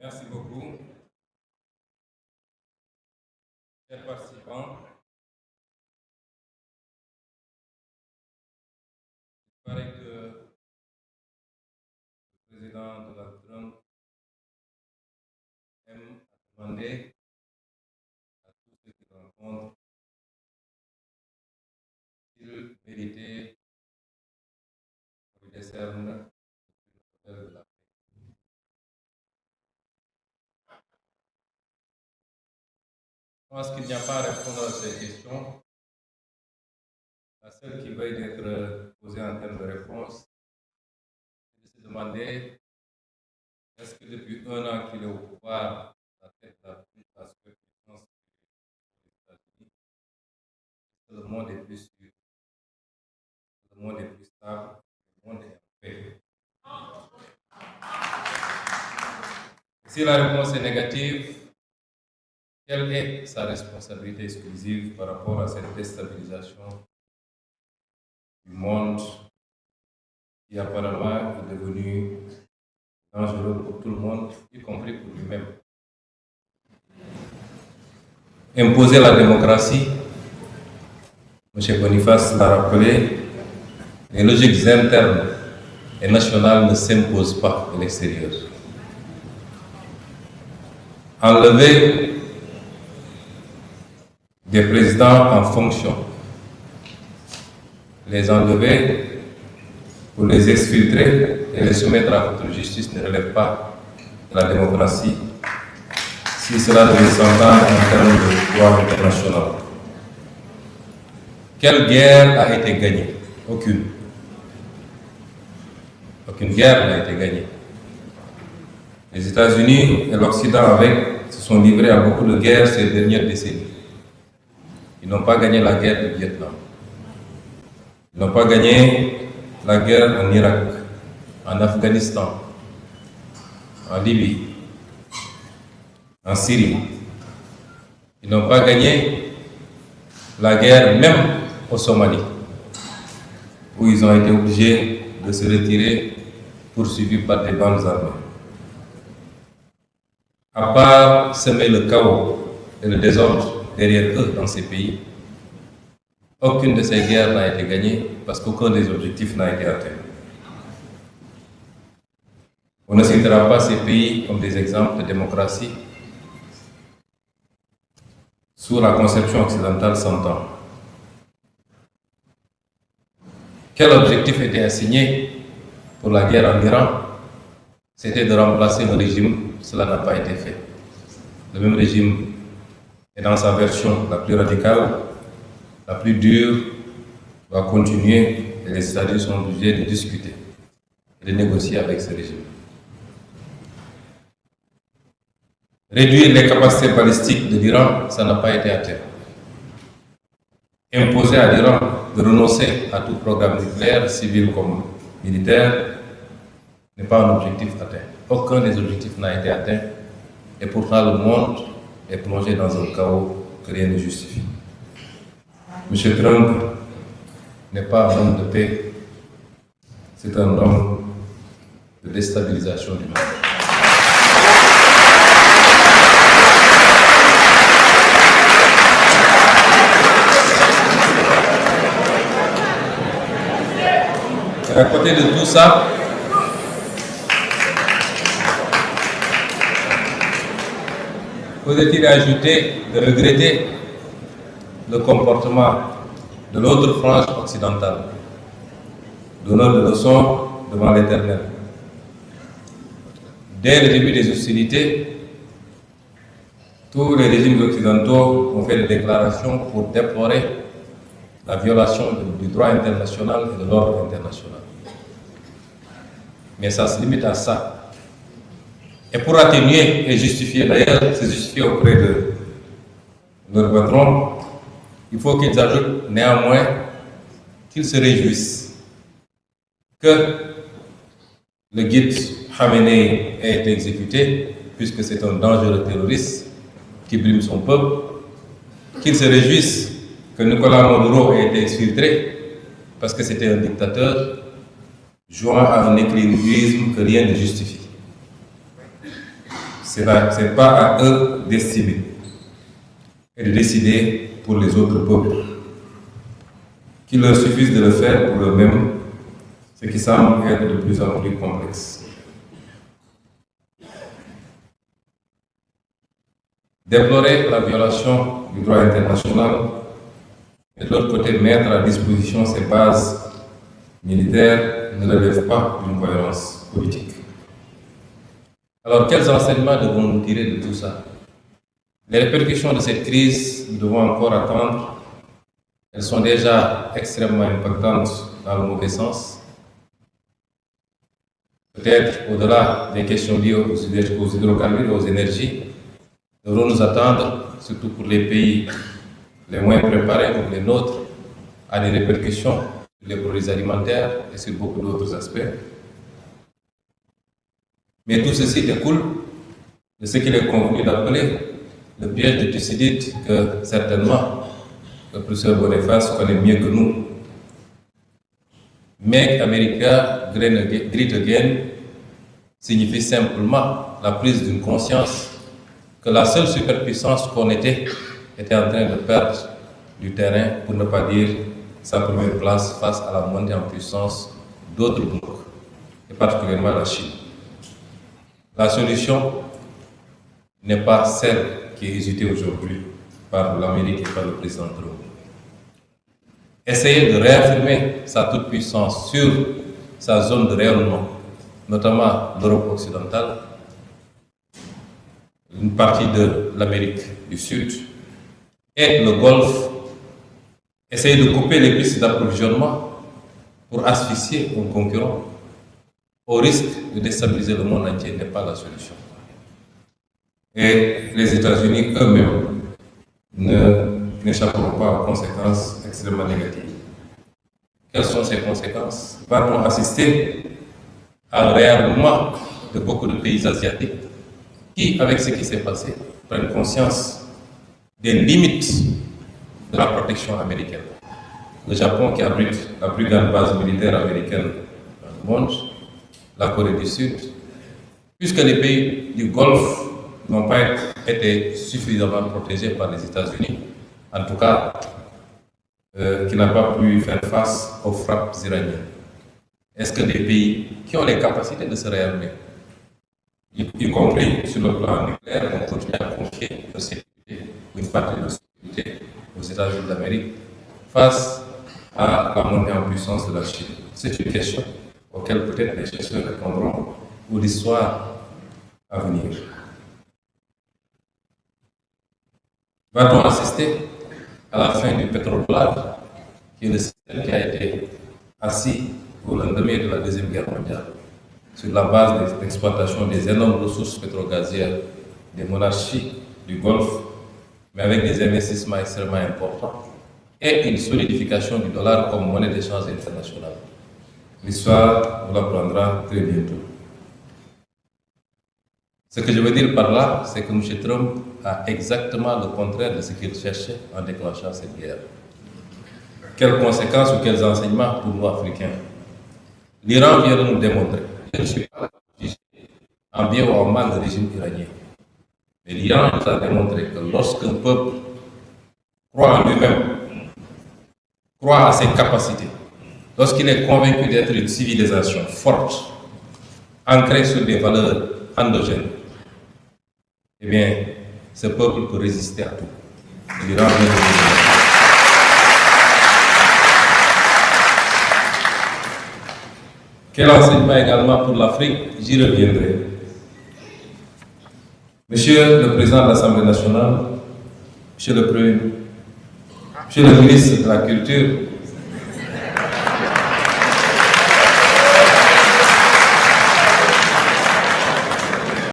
Merci beaucoup. Chers participants, il paraît que le président Donald Trump aime demander à tous ceux qui le rencontrent s'il méritait qu'on lui décerne le prix Nobel de la paix. Je pense qu'il n'y a pas à répondre à ces questions. La seule qui veuille d'être posée en termes de réponse, c'est de se demander est-ce que depuis un an qu'il est au pouvoir, la tête la plus basse que puissance des États-Unis, le monde est plus sûr, le monde est plus stable, le monde est en paix. Si la réponse est négative, quelle est sa responsabilité exclusive par rapport à cette déstabilisation du monde qui apparemment est devenu dangereux pour tout le monde, y compris pour lui-même? Imposer la démocratie, M. Boniface l'a rappelé, les logiques internes et nationales ne s'imposent pas à l'extérieur. Enlever des présidents en fonction, les enlever pour les exfiltrer et les soumettre à votre justice ne relève pas de la démocratie, si cela devait s'entendre en termes de droit international. Quelle guerre a été gagnée? Aucune. Aucune guerre n'a été gagnée. Les États-Unis et l'Occident avec se sont livrés à beaucoup de guerres ces dernières décennies. Ils n'ont pas gagné la guerre du Vietnam. Ils n'ont pas gagné la guerre en Irak, en Afghanistan, en Libye, en Syrie. Ils n'ont pas gagné la guerre même au Somalie, où ils ont été obligés de se retirer poursuivis par des bandes armées. À part semer le chaos et le désordre derrière eux dans ces pays, aucune de ces guerres n'a été gagnée parce qu'aucun des objectifs n'a été atteint. On ne citera pas ces pays comme des exemples de démocratie sous la conception occidentale s'entend. Quel objectif était assigné pour la guerre en Iran? C'était de remplacer le régime. Cela n'a pas été fait. Le même régime est dans sa version la plus radicale, la plus dure, va continuer et les États-Unis sont obligés de discuter et de négocier avec ce régime. Réduire les capacités balistiques de l'Iran, ça n'a pas été atteint. Imposer à l'Iran de renoncer à tout programme nucléaire, civil comme militaire, n'est pas un objectif atteint. Aucun des objectifs n'a été atteint et pourtant le monde est plongé dans un chaos que rien ne justifie. M. Trump n'est pas un homme de paix, c'est un homme de déstabilisation du monde. Et à côté de tout ça, faudrait-il ajouter de regretter le comportement de l'autre frange occidentale, donneur de leçons devant l'Éternel. Dès le début des hostilités, tous les régimes occidentaux ont fait des déclarations pour déplorer la violation du droit international et de l'ordre international. Mais ça se limite à ça. Et pour atténuer et justifier, d'ailleurs, c'est justifié auprès de leur patron, il faut qu'ils ajoutent néanmoins qu'ils se réjouissent que le guide Khamenei ait été exécuté, puisque c'est un dangereux terroriste qui brime son peuple, qu'ils se réjouissent que Nicolas Maduro ait été exfiltré, parce que c'était un dictateur, jouant à un équilibrisme que rien ne justifie. Ce n'est pas à eux d'estimer et de décider pour les autres peuples. Qu'il leur suffise de le faire pour eux-mêmes, ce qui semble être de plus en plus complexe. Déplorer la violation du droit international et de l'autre côté mettre à disposition ces bases militaires ne relève pas d'une cohérence politique. Alors quels enseignements devons-nous tirer de tout ça? Les répercussions de cette crise, nous devons encore attendre. Elles sont déjà extrêmement impactantes dans le mauvais sens. Peut-être au-delà des questions liées aux hydrocarbures et aux énergies, devrons nous attendre, surtout pour les pays les moins préparés comme les nôtres, à des répercussions sur les produits alimentaires et sur beaucoup d'autres aspects. Mais tout ceci découle de ce qu'il est convenu d'appeler le piège de Thucydide, que certainement le professeur Boniface connaît mieux que nous. Make America Great Again signifie simplement la prise d'une conscience que la seule superpuissance qu'on était en train de perdre du terrain, pour ne pas dire sa première place face à la montée en puissance d'autres blocs, et particulièrement la Chine. La solution n'est pas celle qui est hésitée aujourd'hui par l'Amérique et par le président Trump. Essayer de réaffirmer sa toute-puissance sur sa zone de rayonnement, notamment l'Europe occidentale, une partie de l'Amérique du Sud et le Golfe, essayer de couper les pistes d'approvisionnement pour asphyxier un concurrent au risque de déstabiliser le monde entier n'est pas la solution. Et les États-Unis eux-mêmes n'échapperont pas aux conséquences extrêmement négatives. Quelles sont ces conséquences? Va-t-on assister à un réarmement de beaucoup de pays asiatiques qui, avec ce qui s'est passé, prennent conscience des limites de la protection américaine? Le Japon, qui abrite la plus grande base militaire américaine dans le monde, la Corée du Sud, puisque les pays du Golfe n'ont pas été suffisamment protégés par les États-Unis, en tout cas, qui n'ont pas pu faire face aux frappes iraniennes. Est-ce que des pays qui ont les capacités de se réarmer, y compris sur le plan nucléaire, vont continuer à confier leur sécurité ou une partie de leur sécurité aux États-Unis d'Amérique face à la montée en puissance de la Chine? C'est une question auxquelles peut-être les chercheurs répondront pour l'histoire à venir. Va-t-on assister à la fin du pétrole-dollar, qui est le système qui a été assis au lendemain de la Deuxième Guerre mondiale, sur la base de l'exploitation des énormes ressources pétrogazières des monarchies du Golfe, mais avec des investissements extrêmement importants et une solidification du dollar comme monnaie d'échange internationale? L'histoire nous l'apprendra très bientôt. Ce que je veux dire par là, c'est que M. Trump a exactement le contraire de ce qu'il cherchait en déclenchant cette guerre. Quelles conséquences ou quels enseignements pour nous Africains? L'Iran vient de nous démontrer, je ne suis pas jugé en bien ou en mal le régime iranien, mais l'Iran nous a démontré que lorsqu'un peuple croit en lui-même, croit à ses capacités, lorsqu'il est convaincu d'être une civilisation forte, ancrée sur des valeurs endogènes, eh bien, ce peuple peut résister à tout. L'Iran vient de nous démontrer. Quel enseignement également pour l'Afrique? J'y reviendrai. Monsieur le Président de l'Assemblée nationale, Monsieur le ministre de la Culture,